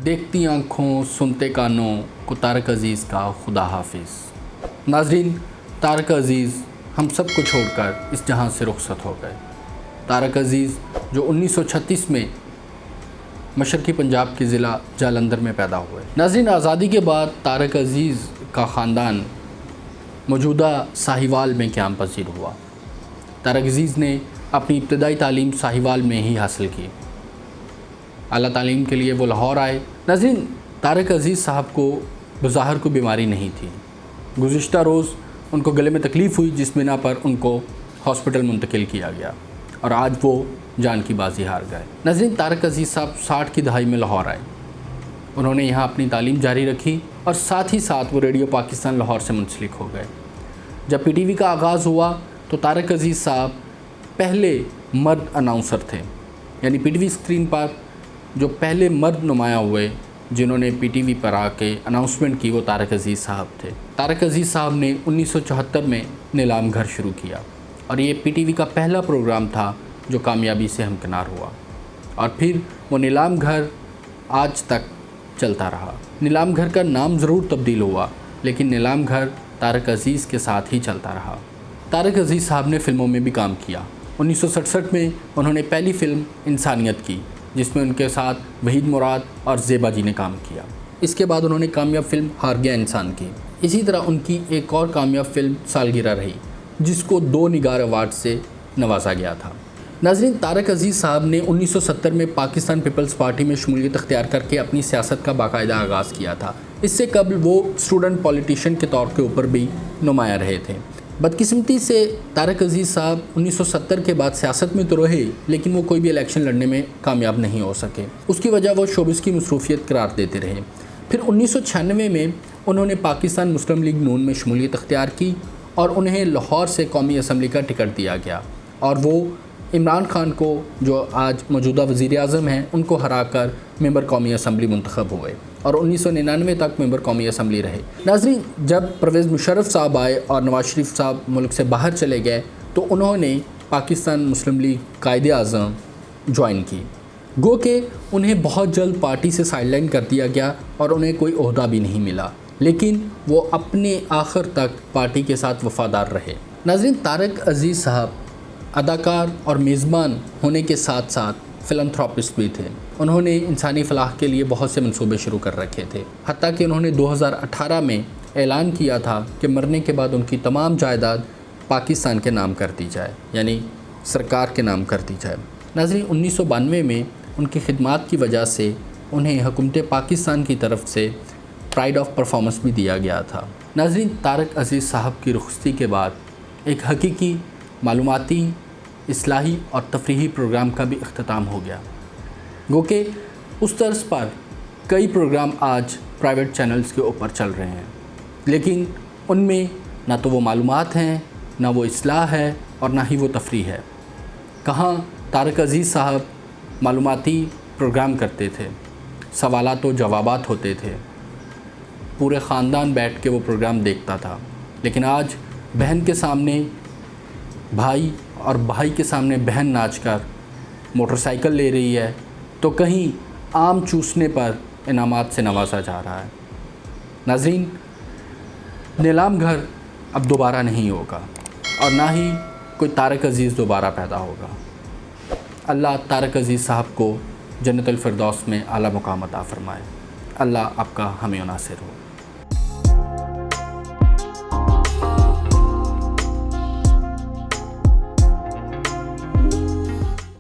دیکھتی آنکھوں سنتے کانوں کو طارق عزیز کا خدا حافظ۔ ناظرین، طارق عزیز ہم سب کو چھوڑ کر اس جہاں سے رخصت ہو گئے۔ طارق عزیز جو 1936 میں مشرقی پنجاب کے ضلع جالندھر میں پیدا ہوئے۔ ناظرین، آزادی کے بعد طارق عزیز کا خاندان موجودہ ساہیوال میں قیام پذیر ہوا۔ طارق عزیز نے اپنی ابتدائی تعلیم ساہیوال میں ہی حاصل کی۔ اعلیٰ تعلیم کے لیے وہ لاہور آئے۔ ناظرین، طارق عزیز صاحب کو بظاہر کوئی بیماری نہیں تھی۔ گزشتہ روز ان کو گلے میں تکلیف ہوئی، جس بنا پر ان کو ہاسپٹل منتقل کیا گیا اور آج وہ جان کی بازی ہار گئے۔ ناظرین، طارق عزیز صاحب 60 کی دہائی میں لاہور آئے۔ انہوں نے یہاں اپنی تعلیم جاری رکھی اور ساتھ ہی ساتھ وہ ریڈیو پاکستان لاہور سے منسلک ہو گئے۔ جب پی ٹی وی کا آغاز ہوا تو طارق عزیز صاحب پہلے مرد اناؤنسر تھے، یعنی پی ٹی وی اسکرین پر جو پہلے مرد نمایاں ہوئے جنہوں نے پی ٹی وی پر آ کے اناؤنسمنٹ کی، وہ طارق عزیز صاحب تھے۔ طارق عزیز صاحب نے 1974 میں نیلام گھر شروع کیا اور یہ پی ٹی وی کا پہلا پروگرام تھا جو کامیابی سے ہمکنار ہوا، اور پھر وہ نیلام گھر آج تک چلتا رہا۔ نیلام گھر کا نام ضرور تبدیل ہوا، لیکن نیلام گھر طارق عزیز کے ساتھ ہی چلتا رہا۔ طارق عزیز صاحب نے فلموں میں بھی کام کیا۔ 1967 میں انہوں نے پہلی فلم انسانیت کی، جس میں ان کے ساتھ وحید مراد اور زیبا جی نے کام کیا۔ اس کے بعد انہوں نے کامیاب فلم ہار گیا انسان کی۔ اسی طرح ان کی ایک اور کامیاب فلم سالگرہ رہی، جس کو 2 نگار ایوارڈ سے نوازا گیا تھا۔ ناظرین، طارق عزیز صاحب نے 1970 میں پاکستان پیپلز پارٹی میں شمولیت اختیار کر کے اپنی سیاست کا باقاعدہ آغاز کیا تھا۔ اس سے قبل وہ اسٹوڈنٹ پولیٹیشین کے طور کے اوپر بھی نمایاں رہے تھے۔ بدقسمتی سے طارق عزیز صاحب 1970 کے بعد سیاست میں تو رہے، لیکن وہ کوئی بھی الیکشن لڑنے میں کامیاب نہیں ہو سکے۔ اس کی وجہ وہ شوبز کی مصروفیت قرار دیتے رہے۔ پھر 1996 میں انہوں نے پاکستان مسلم لیگ نون میں شمولیت اختیار کی اور انہیں لاہور سے قومی اسمبلی کا ٹکٹ دیا گیا، اور وہ عمران خان کو، جو آج موجودہ وزیر اعظم ہیں، ان کو ہرا کر ممبر قومی اسمبلی منتخب ہوئے اور 1999 تک ممبر قومی اسمبلی رہے۔ ناظرین، جب پرویز مشرف صاحب آئے اور نواز شریف صاحب ملک سے باہر چلے گئے تو انہوں نے پاکستان مسلم لیگ قائد اعظم جوائن کی، گو کہ انہیں بہت جلد پارٹی سے سائیڈ لائن کر دیا گیا اور انہیں کوئی عہدہ بھی نہیں ملا، لیکن وہ اپنے آخر تک پارٹی کے ساتھ وفادار رہے۔ ناظرین، طارق عزیز صاحب اداکار اور میزبان ہونے کے ساتھ ساتھ فلانتھراپسٹ بھی تھے۔ انہوں نے انسانی فلاح کے لیے بہت سے منصوبے شروع کر رکھے تھے، حتیٰ کہ انہوں نے 2018 میں اعلان کیا تھا کہ مرنے کے بعد ان کی تمام جائیداد پاکستان کے نام کر دی جائے، یعنی سرکار کے نام کر دی جائے۔ ناظرین، 1992 میں ان کی خدمات کی وجہ سے انہیں حکومت پاکستان کی طرف سے پرائڈ آف پرفارمنس بھی دیا گیا تھا۔ ناظرین، طارق عزیز صاحب کی رخصتی کے بعد ایک حقیقی معلوماتی، اصلاحی اور تفریحی پروگرام کا بھی اختتام ہو گیا، گو کہ اس طرز پر کئی پروگرام آج پرائیویٹ چینلز کے اوپر چل رہے ہیں، لیکن ان میں نہ تو وہ معلومات ہیں، نہ وہ اصلاح ہے اور نہ ہی وہ تفریح ہے۔ کہاں طارق عزیز صاحب معلوماتی پروگرام کرتے تھے، سوالات و جوابات ہوتے تھے، پورے خاندان بیٹھ کے وہ پروگرام دیکھتا تھا، لیکن آج بہن کے سامنے بھائی اور بھائی کے سامنے بہن ناچ کر موٹر سائیکل لے رہی ہے تو کہیں آم چوسنے پر انعامات سے نوازا جا رہا ہے۔ ناظرین، نیلام گھر اب دوبارہ نہیں ہوگا اور نہ ہی کوئی طارق عزیز دوبارہ پیدا ہوگا۔ اللہ طارق عزیز صاحب کو جنت الفردوس میں اعلیٰ مقام عطا فرمائے۔ اللہ آپ کا حامی و ناصر ہو۔